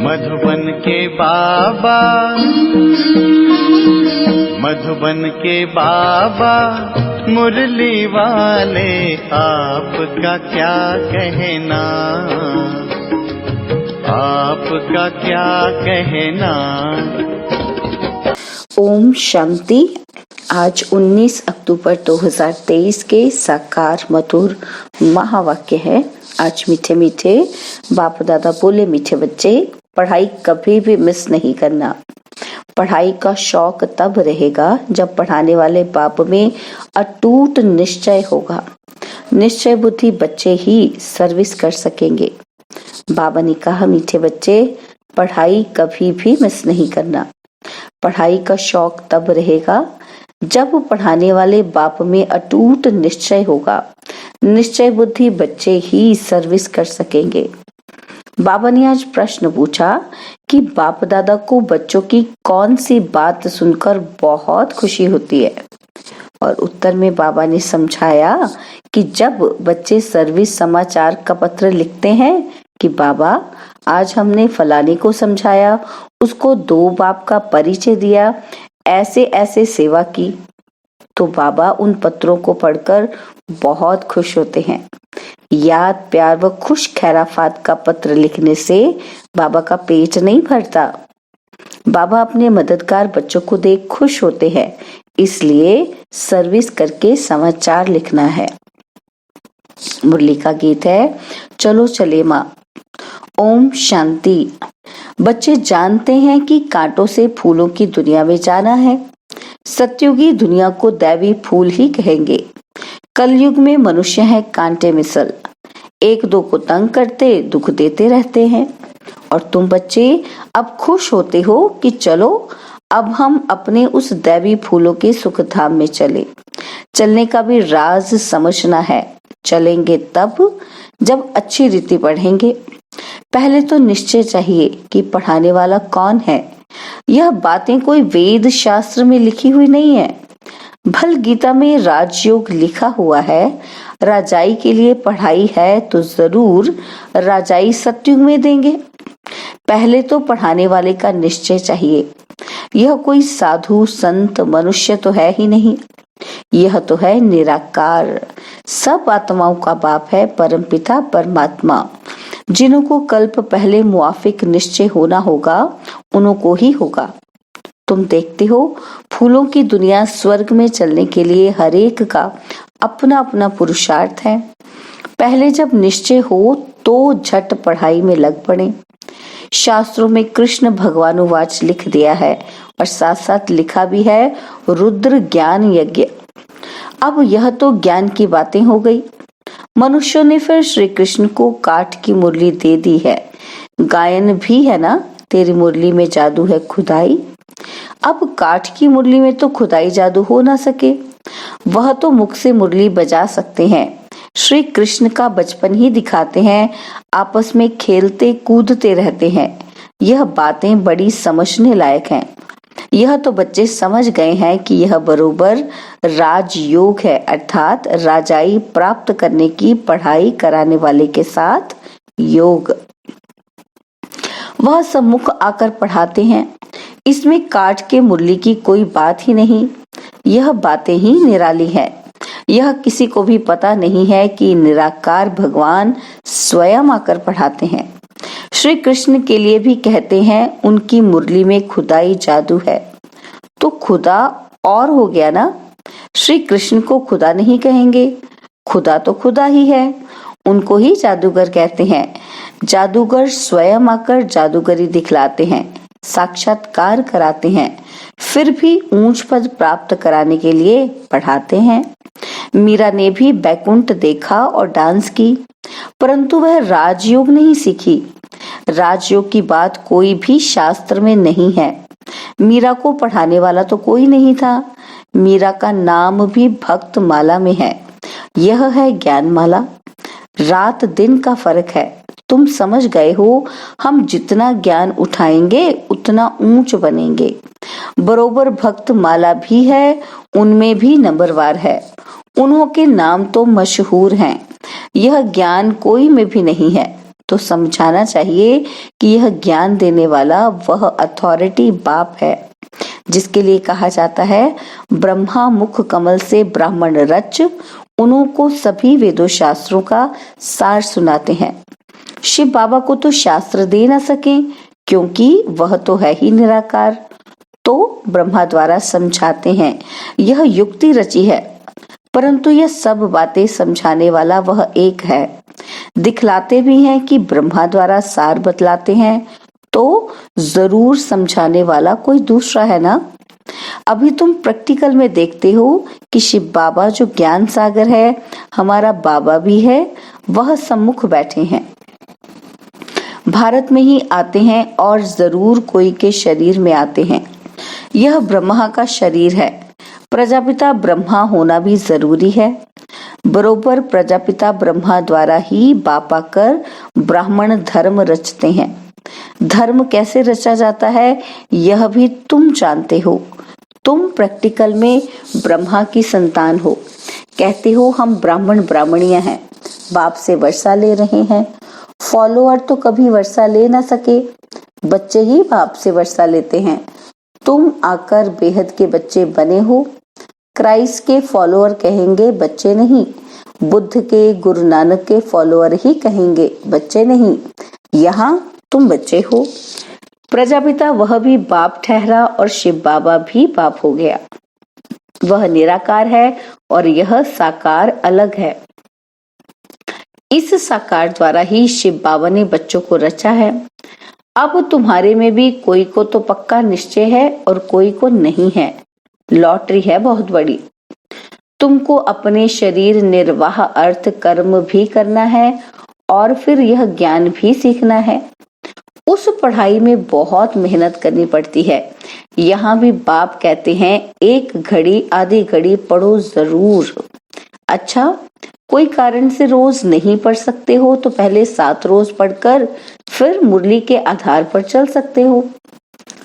मधुबन के बाबा, मधुबन के बाबा मुरली वाले, आपका क्या कहना, आपका क्या कहना। ओम शांति। आज 19 अक्टूबर 2023 के साकार मधुर महावाक्य है। आज मीठे मीठे बाप दादा बोले, मीठे बच्चे पढ़ाई कभी भी मिस नहीं करना। पढ़ाई का शौक तब रहेगा जब पढ़ाने वाले बाप में अटूट निश्चय होगा। निश्चय बुद्धि बच्चे ही सर्विस कर सकेंगे। बाबा ने कहा, मीठे बच्चे पढ़ाई कभी भी मिस नहीं करना। पढ़ाई का शौक तब रहेगा जब पढ़ाने वाले बाप में अटूट निश्चय होगा। निश्चय बुद्धि बच्चे ही सर्विस कर सकेंगे। बाबा ने आज प्रश्न पूछा कि बाप दादा को बच्चों की कौन सी बात सुनकर बहुत खुशी होती है। और उत्तर में बाबा ने समझाया कि जब बच्चे सर्विस समाचार का पत्र लिखते हैं कि बाबा आज हमने फलाने को समझाया, उसको 2 बाप का परिचय दिया, ऐसे ऐसे सेवा की, तो बाबा उन पत्रों को पढ़कर बहुत खुश होते हैं। याद प्यार व खुश खैराफात का पत्र लिखने से बाबा का पेट नहीं भरता। बाबा अपने मददगार बच्चों को देख खुश होते हैं, इसलिए सर्विस करके समाचार लिखना है। मुरली का गीत है, चलो चले माँ। ओम शांति। बच्चे जानते हैं कि कांटों से फूलों की दुनिया में जाना है। सतयुगी दुनिया को दैवी फूल ही कहेंगे। कलयुग में मनुष्य है कांटे मिसल, एक दो को तंग करते दुख देते रहते हैं। और तुम बच्चे अब खुश होते हो कि चलो अब हम अपने उस दैवी फूलों के सुख धाम में चले। चलने का भी राज समझना है। चलेंगे तब जब अच्छी रीति पढ़ेंगे। पहले तो निश्चय चाहिए कि पढ़ाने वाला कौन है। यह बातें कोई वेद शास्त्र में लिखी हुई नहीं है। भल गीता में राजयोग लिखा हुआ है। राजाई के लिए पढ़ाई है तो जरूर राजाई सतयुग में देंगे। पहले तो पढ़ाने वाले का निश्चय चाहिए। यह कोई साधु संत मनुष्य तो है ही नहीं। यह तो है निराकार, सब आत्माओं का बाप है, परमपिता परमात्मा। जिनको कल्प पहले मुआफिक निश्चय होना होगा, उन्हों को ही होगा। तुम देखते हो फूलों की दुनिया स्वर्ग में चलने के लिए हर एक का अपना अपना पुरुषार्थ है। पहले जब निश्चय हो तो झट पढ़ाई में लग पड़े। शास्त्रों में कृष्ण भगवानुवाच लिख दिया है और साथ साथ लिखा भी है रुद्र ज्ञान यज्ञ। अब यह तो ज्ञान की बातें हो गई। मनुष्यों ने फिर श्री कृष्ण को काठ की मुरली दे दी है। गायन भी है ना, तेरी मुरली में जादू है खुदाई। अब काठ की मुरली में तो खुदाई जादू हो ना सके। वह तो मुख से मुरली बजा सकते हैं। श्री कृष्ण का बचपन ही दिखाते हैं, आपस में खेलते कूदते रहते हैं। यह बातें बड़ी समझने लायक हैं। यह तो बच्चे समझ गए हैं कि यह बरोबर राजयोग है, अर्थात राजाई प्राप्त करने की पढ़ाई कराने वाले के साथ योग। वह सम्मुख आकर पढ़ाते हैं। इसमें काठ के मुरली की कोई बात ही नहीं। यह बातें ही निराली है। यह किसी को भी पता नहीं है कि निराकार भगवान स्वयं आकर पढ़ाते हैं। श्री कृष्ण के लिए भी कहते हैं उनकी मुरली में खुदाई जादू है। तो खुदा और हो गया ना। श्री कृष्ण को खुदा नहीं कहेंगे, खुदा तो खुदा ही है। उनको ही जादूगर कहते हैं। जादूगर स्वयं आकर जादूगरी दिखलाते हैं, साक्षात्कार कराते हैं, फिर भी ऊंच पद प्राप्त कराने के लिए पढ़ाते हैं। मीरा ने भी बैकुंठ देखा और डांस की, परंतु वह राजयोग नहीं सीखी। राजयोग की बात कोई भी शास्त्र में नहीं है। मीरा को पढ़ाने वाला तो कोई नहीं था। मीरा का नाम भी भक्त माला में है। यह है ज्ञान माला। रात दिन का फर्क है। तुम समझ गए हो, हम जितना ज्ञान उठाएंगे उतना ऊंच बनेंगे। बरोबर भक्त माला भी है, उनमें भी नंबरवार है। उन्हों के नाम तो मशहूर हैं। यह ज्ञान कोई में भी नहीं है। तो समझाना चाहिए कि यह ज्ञान देने वाला वह अथॉरिटी बाप है जिसके लिए कहा जाता है ब्रह्मा मुख कमल से ब्राह्मण रच, उन्हों को सभी वेदों शास्त्रों का सार सुनाते हैं। शिव बाबा को तो शास्त्र दे ना सके क्योंकि वह तो है ही निराकार, तो ब्रह्मा द्वारा समझाते हैं। यह युक्ति रची है, परंतु यह सब बातें समझाने वाला वह एक है। दिखलाते भी हैं कि ब्रह्मा द्वारा सार बतलाते हैं, तो जरूर समझाने वाला कोई दूसरा है ना। अभी तुम प्रैक्टिकल में देखते हो कि शिव बाबा जो ज्ञान सागर है, हमारा बाबा भी है, वह सम्मुख बैठे हैं। भारत में ही आते हैं और जरूर कोई के शरीर में आते हैं। यह ब्रह्मा का शरीर है। प्रजापिता ब्रह्मा होना भी जरूरी है। बरोबर प्रजापिता ब्रह्मा द्वारा ही बापा कर ब्राह्मण धर्म रचते हैं। धर्म कैसे रचा जाता है यह भी तुम जानते हो। तुम प्रैक्टिकल में ब्रह्मा की संतान हो, कहते हो हम ब्राह्मण ब्राह्मणियां हैं, बाप से वर्षा ले रहे हैं। फॉलोअर तो कभी वर्षा ले ना सके, बच्चे ही बाप से वर्षा लेते हैं। तुम आकर बेहद के बच्चे बने हो। क्राइस्ट के फॉलोअर कहेंगे, बच्चे नहीं। बुद्ध के, गुरु नानक के फॉलोअर ही कहेंगे, बच्चे नहीं। यहाँ तुम बच्चे हो। प्रजापिता वह भी बाप ठहरा और शिव बाबा भी बाप हो गया। वह निराकार है और यह साकार अलग है। इस साकार द्वारा ही शिव बाबा ने बच्चों को रचा है। अब तुम्हारे में भी कोई को तो पक्का निश्चय है और कोई को नहीं है। लॉटरी है बहुत बड़ी। तुमको अपने शरीर निर्वाह अर्थ कर्म भी करना है और फिर यह ज्ञान भी सीखना है। उस पढ़ाई में बहुत मेहनत करनी पड़ती है। यहाँ भी बाप कहते हैं एक घड़ी आधी घड़ी पढ़ो जरूर। अच्छा, कोई कारण से रोज नहीं पढ़ सकते हो तो पहले 7 रोज पढ़कर फिर मुरली के आधार पर चल सकते हो।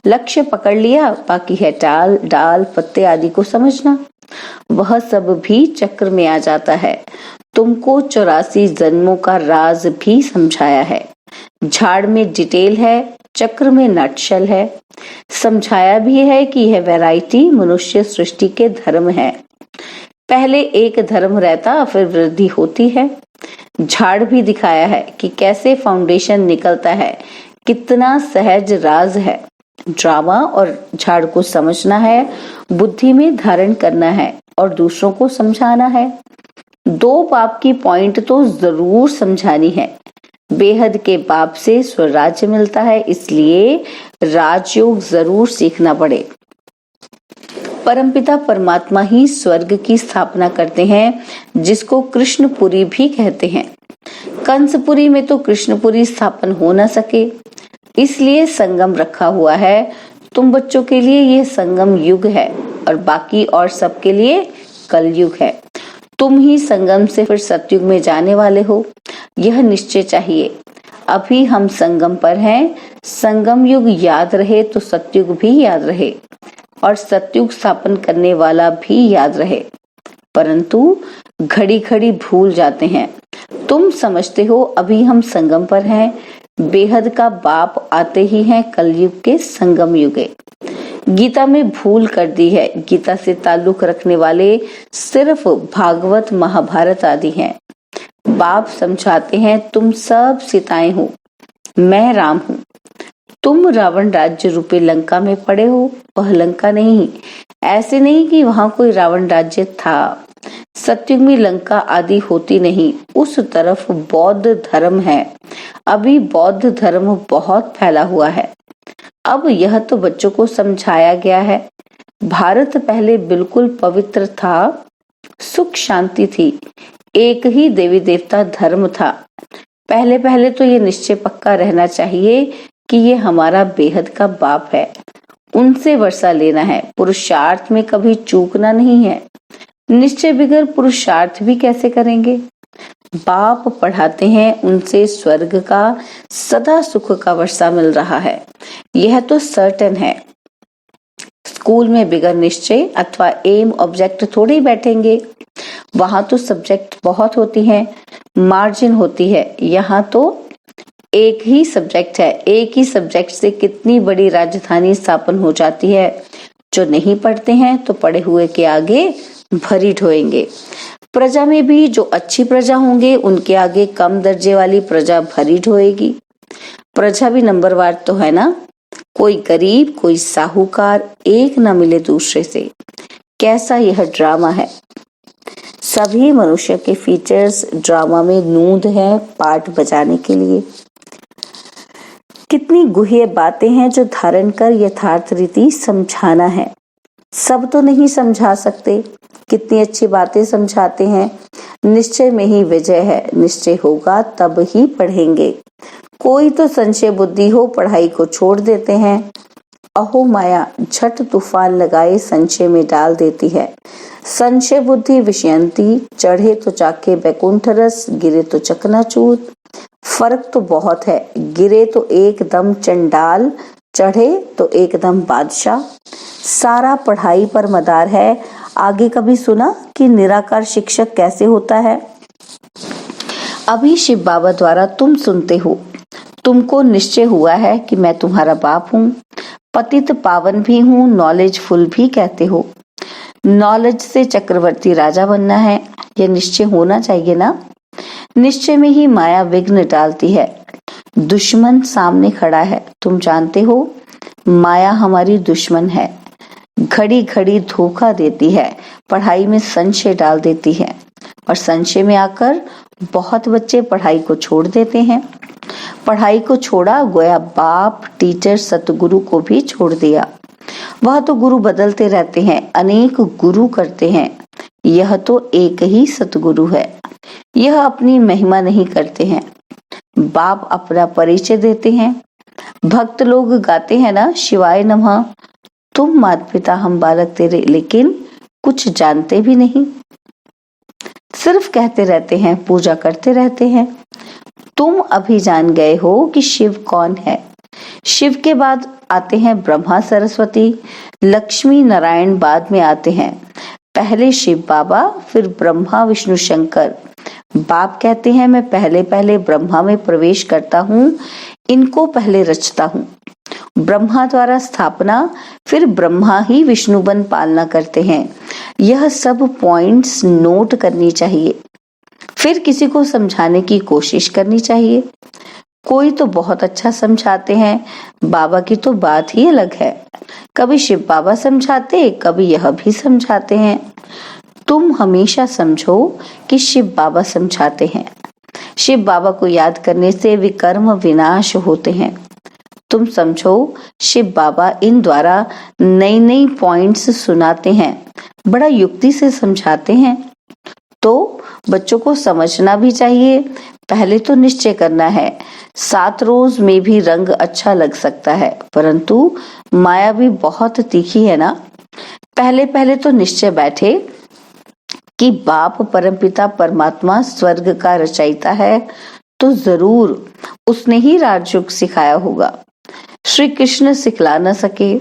लक्ष्य पकड़ लिया, बाकी है टाल डाल पत्ते आदि को समझना। वह सब भी चक्र में आ जाता है। तुमको 84 जन्मों का राज भी समझाया है। झाड़ में डिटेल है, चक्र में नटशल है। समझाया भी है कि यह वैरायटी मनुष्य सृष्टि के धर्म है। पहले एक धर्म रहता, फिर वृद्धि होती है। झाड़ भी दिखाया है कि कैसे फाउंडेशन निकलता है, कितना सहज राज है। ड्रामा और झाड़ को समझना है, बुद्धि में धारण करना है और दूसरों को समझाना है। 2 बाप की पॉइंट तो जरूर समझानी है। बेहद के बाप से स्वराज्य मिलता है, इसलिए राजयोग जरूर सीखना पड़े। परमपिता परमात्मा ही स्वर्ग की स्थापना करते हैं, जिसको कृष्णपुरी भी कहते हैं। कंसपुरी में तो कृष्णपुरी स्थापन हो न सके, इसलिए संगम रखा हुआ है। तुम बच्चों के लिए यह संगम युग है और बाकी और सबके लिए कलयुग है। तुम ही संगम से फिर सतयुग में जाने वाले हो, यह निश्चय चाहिए। अभी हम संगम पर हैं। संगम युग याद रहे तो सतयुग भी याद रहे और सतयुग स्थापन करने वाला भी याद रहे, परंतु घड़ी घड़ी भूल जाते हैं। तुम समझते हो अभी हम संगम पर हैं। बेहद का बाप आते ही हैं कलयुग के संगम युगे। गीता में भूल कर दी है। गीता से ताल्लुक रखने वाले सिर्फ भागवत महाभारत आदि हैं। बाप समझाते हैं तुम सब सीताएं हो, मैं राम हूँ। तुम रावण राज्य रूपी लंका में पड़े हो, वह लंका नहीं। ऐसे नहीं कि वहां कोई रावण राज्य था। सतयुग में लंका आदि होती नहीं। उस तरफ बौद्ध धर्म है। अभी बौद्ध धर्म बहुत फैला हुआ है। अब यह तो बच्चों को समझाया गया है। भारत पहले बिल्कुल पवित्र था, सुख शांति थी, एक ही देवी देवता धर्म था। पहले पहले तो ये निश्चय पक्का रहना चाहिए कि ये हमारा बेहद का बाप है, उनसे वर्षा लेना है। पुरुषार्थ में कभी चूकना नहीं है। निश्चय बिगर पुरुषार्थ भी कैसे करेंगे। बाप पढ़ाते हैं, उनसे स्वर्ग का सदा सुख का वर्षा मिल रहा है, यह तो सर्टेन है। स्कूल में बिगर निश्चय अथवा एम ऑब्जेक्ट थोड़े ही बैठेंगे। वहां तो सब्जेक्ट बहुत होती हैं, मार्जिन होती है। यहाँ तो एक ही सब्जेक्ट है, एक ही सब्जेक्ट से कितनी बड़ी राजधानी स्थापन हो जाती है। जो नहीं पढ़ते हैं तो पढ़े हुए के आगे भरी ढोएंगे। प्रजा में भी जो अच्छी प्रजा होंगे उनके आगे कम दर्जे वाली प्रजा भरी ढोएगी। प्रजा भी नंबरवार तो है ना, कोई गरीब कोई साहूकार, एक न मिले दूसरे से। कैसा यह ड्रामा है। सभी मनुष्य के फीचर्स ड्रामा में नूंद है पार्ट बजाने के लिए। कितनी गुह्य बातें हैं जो धारण कर यथार्थ रीति समझाना है। सब तो नहीं समझा सकते, कितनी अच्छी बातें समझाते हैं। निश्चय में ही विजय है, निश्चय होगा तब ही पढ़ेंगे। कोई तो संशय बुद्धि हो पढ़ाई को छोड़ देते हैं। अहो माया झट तूफान लगाए संशय में डाल देती है। संशय बुद्धि विषयंती, चढ़े तो चाके बैकुंठ रस, गिरे तो चकनाचूर। फर्क तो बहुत है, गिरे तो एकदम चंडाल, चढ़े तो एकदम बादशाह। सारा पढ़ाई पर मदार है। आगे कभी सुना कि निराकार शिक्षक कैसे होता है? अभी शिव बाबा द्वारा तुम सुनते हो। तुमको निश्चय हुआ है कि मैं तुम्हारा बाप हूँ, पतित पावन भी हूँ, नॉलेजफुल भी कहते हो। नॉलेज से चक्रवर्ती राजा बनना है, यह निश्चय होना चाहिए ना। निश्चय में ही माया विघ्न डालती है। दुश्मन सामने खड़ा है, तुम जानते हो माया हमारी दुश्मन है। घड़ी घड़ी धोखा देती है, पढ़ाई में संशय डाल देती है और संशय में आकर बहुत बच्चे पढ़ाई को छोड़ देते हैं। पढ़ाई को छोड़ा गोया बाप टीचर सतगुरु को भी छोड़ दिया। वह तो गुरु बदलते रहते हैं, अनेक गुरु करते हैं, यह तो एक ही सतगुरु है। यह अपनी महिमा नहीं करते हैं, बाप अपना परिचय देते हैं। भक्त लोग गाते हैं ना शिवाय नमः, तुम माता पिता हम बालक तेरे, लेकिन कुछ जानते भी नहीं, सिर्फ कहते रहते हैं, पूजा करते रहते हैं। तुम अभी जान गए हो कि शिव कौन है। शिव के बाद आते हैं ब्रह्मा सरस्वती, लक्ष्मी नारायण बाद में आते हैं। पहले शिव बाबा, फिर ब्रह्मा विष्णु शंकर। बाप कहते हैं मैं पहले पहले ब्रह्मा में प्रवेश करता हूँ, इनको पहले रचता हूँ। ब्रह्मा द्वारा स्थापना, फिर ब्रह्मा ही विष्णु बन पालना करते हैं। यह सब पॉइंट्स नोट करनी चाहिए, फिर किसी को समझाने की कोशिश करनी चाहिए। कोई तो बहुत अच्छा समझाते हैं, बाबा की तो बात ही अलग है। कभी शिव बाबा समझाते, कभी यह भी समझाते हैं। तुम हमेशा समझो कि शिव बाबा समझाते हैं। शिव बाबा को याद करने से विकर्म विनाश होते हैं। तुम समझो शिव बाबा इन द्वारा नई नई पॉइंट्स सुनाते हैं, बड़ा युक्ति से समझाते हैं। तो बच्चों को समझना भी चाहिए। पहले तो निश्चय करना है। 7 रोज में भी रंग अच्छा लग सकता है, परंतु माया भी बहुत तीखी है ना। पहले पहले तो निश्चय बैठे कि बाप परमपिता परमात्मा स्वर्ग का रचयिता है, तो जरूर उसने ही राजयोग सिखाया होगा। श्री कृष्ण सिखला न सके,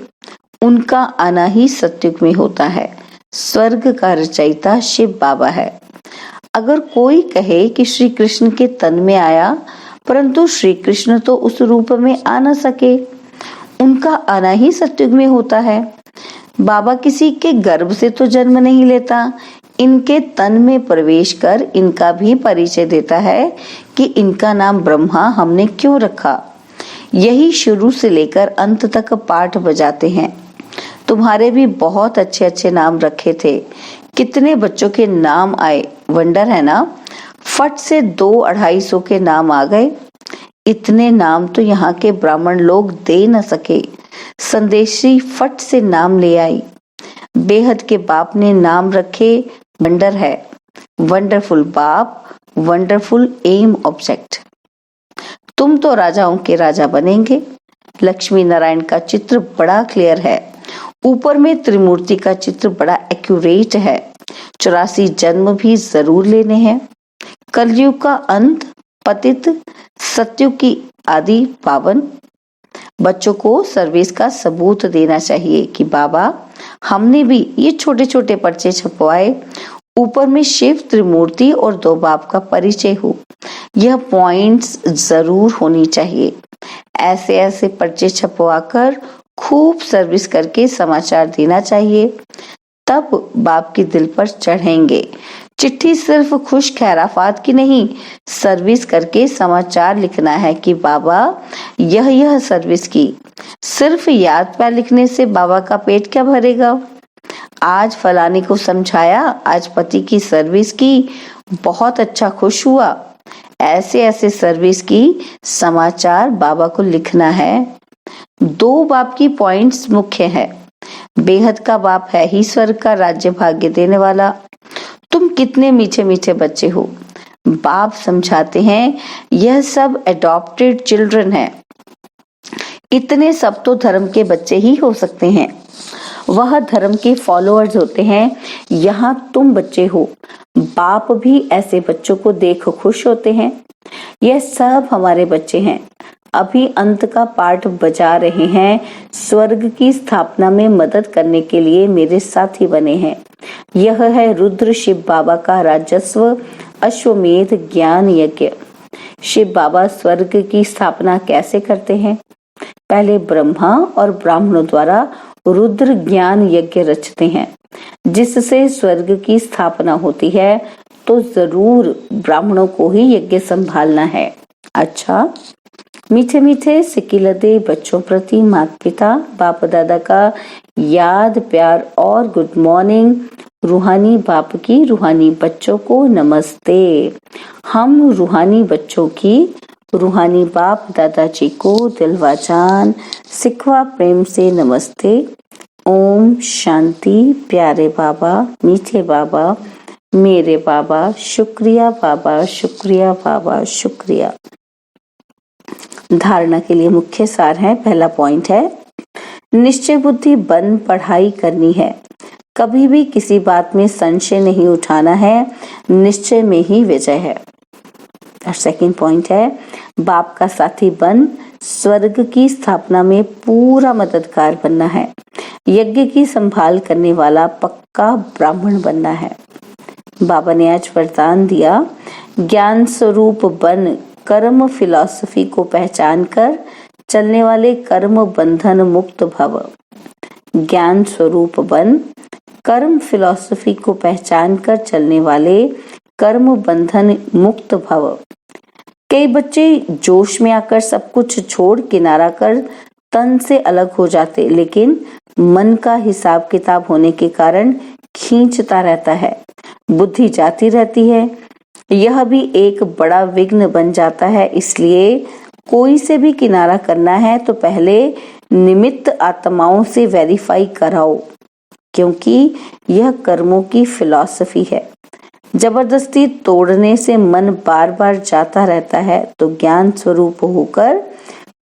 उनका आना ही सत्युग में होता है। स्वर्ग का रचयिता शिव बाबा है। अगर कोई कहे कि श्री कृष्ण के तन में आया, परंतु श्री कृष्ण तो उस रूप में आ न सके, उनका आना ही सत्युग में होता है। बाबा किसी के गर्भ से तो जन्म नहीं लेता, इनके तन में प्रवेश कर इनका भी परिचय देता है कि इनका नाम ब्रह्मा हमने क्यों रखा। यही शुरू से लेकर अंत तक पाठ बजाते हैं। तुम्हारे भी बहुत अच्छे अच्छे नाम रखे थे, कितने बच्चों के नाम आए, वंडर है ना। फट से 200-250 के नाम आ गए। इतने नाम तो यहाँ के ब्राह्मण लोग दे न सके। संदेशी फट से नाम ले आई। बेहद के बाप ने नाम रखे, वंडर है। वंडरफुल बाप, वंडरफुल एम ऑब्जेक्ट। तुम तो राजाओं के राजा बनेंगे। लक्ष्मी नारायण का चित्र बड़ा क्लियर है, ऊपर में त्रिमूर्ति का चित्र बड़ा एक्यूरेट है। 84 जन्म भी जरूर लेने हैं। कलयुग का अंत, पतित, सत्युग की आदि, पावन। बच्चों को सर्विस का सबूत देना चाहिए कि बाबा हमने भी ये छोटे छोटे पर्चे छपवाए, ऊपर में शिव, त्रिमूर्ति और 2 बाप का परिचय हो। यह पॉइंट्स जरूर होनी चाहिए। ऐसे ऐसे पर्चे छपवाकर खूब सर्विस करके समाचार देना चाहिए, तब बाप के दिल पर चढ़ेंगे। चिट्ठी सिर्फ खुश खैराफात की नहीं, सर्विस करके समाचार लिखना है कि बाबा यह सर्विस की। सिर्फ याद प्यार लिखने से बाबा का पेट क्या भरेगा। आज फलाने को समझाया, आज पति की सर्विस की, बहुत अच्छा, खुश हुआ। ऐसे ऐसे सर्विस की समाचार बाबा को लिखना है। 2 बाप की पॉइंट्स मुख्य है। बेहद का बाप है ही स्वर्ग का राज्य भाग्य देने वाला। तुम कितने मीठे मीठे बच्चे हो। बाप समझाते हैं यह सब एडॉप्टेड चिल्ड्रन है। इतने सब तो धर्म के बच्चे ही हो सकते हैं, वह धर्म के फॉलोअर्स होते हैं। यहाँ तुम बच्चे हो। बाप भी ऐसे बच्चों को देख खुश होते हैं। यह सब हमारे बच्चे हैं, अभी अंत का पाठ बजा रहे हैं, स्वर्ग की स्थापना में मदद करने के लिए मेरे साथी बने हैं। यह है रुद्र शिव बाबा का राजस्व अश्वमेध ज्ञान यज्ञ। शिव बाबा स्वर्ग की स्थापना कैसे करते हैं? पहले ब्रह्मा और ब्राह्मणों द्वारा रुद्र ज्ञान यज्ञ रचते हैं, जिससे स्वर्ग की स्थापना होती है। तो जरूर ब्राह्मणों को ही यज्ञ संभालना है। अच्छा, मीठे मीठे सिकिलदे बच्चों प्रति माता पिता बाप दादा का याद प्यार और गुड मॉर्निंग। रूहानी बाप की रूहानी बच्चों को नमस्ते। हम रूहानी बच्चों की रूहानी बाप दादाजी को दिलवा जान सिखवा प्रेम से नमस्ते। ओम शांति। प्यारे बाबा, मीठे बाबा, मेरे बाबा, शुक्रिया बाबा, शुक्रिया बाबा, शुक्रिया। धारणा के लिए मुख्य सार है। पहला पॉइंट है, निश्चय बुद्धि बन पढ़ाई करनी है। कभी भी किसी बात में संशय नहीं उठाना है, निश्चय में ही विजय है। और सेकंड पॉइंट है, बाप का साथी बन स्वर्ग की स्थापना में पूरा मददगार बनना है। यज्ञ की संभाल करने वाला पक्का ब्राह्मण बनना है। बाबा ने आज वरदान दिया, ज्ञान स्वरूप बन कर्म फिलॉसफी को पहचान कर चलने वाले कर्म बंधन मुक्त भव। ज्ञान स्वरूप बन कर्म फिलॉसफी को पहचान कर चलने वाले कर्म बंधन मुक्त भव। कई बच्चे जोश में आकर सब कुछ छोड़ किनारा कर तन से अलग हो जाते, लेकिन मन का हिसाब किताब होने के कारण खींचता रहता है, बुद्धि जाती रहती है। यह भी एक बड़ा विघ्न बन जाता है। इसलिए कोई से भी किनारा करना है तो पहले निमित्त आत्माओं से वेरीफाई कराओ, क्योंकि यह कर्मों की फिलॉसफी है। जबरदस्ती तोड़ने से मन बार बार जाता रहता है। तो ज्ञान स्वरूप होकर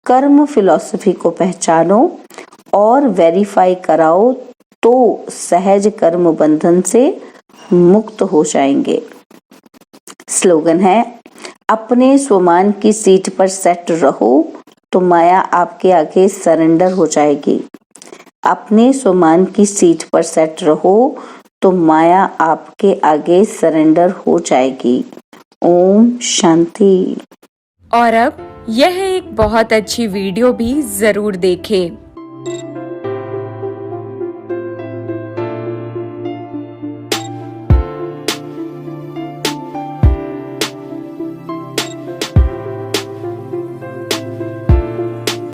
कर्म फिलॉसफी को पहचानो और वेरीफाई कराओ, तो सहज कर्म बंधन से मुक्त हो जाएंगे। स्लोगन है, अपने स्वमान की सीट पर सेट रहो तो माया आपके आगे सरेंडर हो जाएगी। अपने स्वमान की सीट पर सेट रहो तो माया आपके आगे सरेंडर हो जाएगी। ओम शांति। और अब यह एक बहुत अच्छी वीडियो भी जरूर देखें।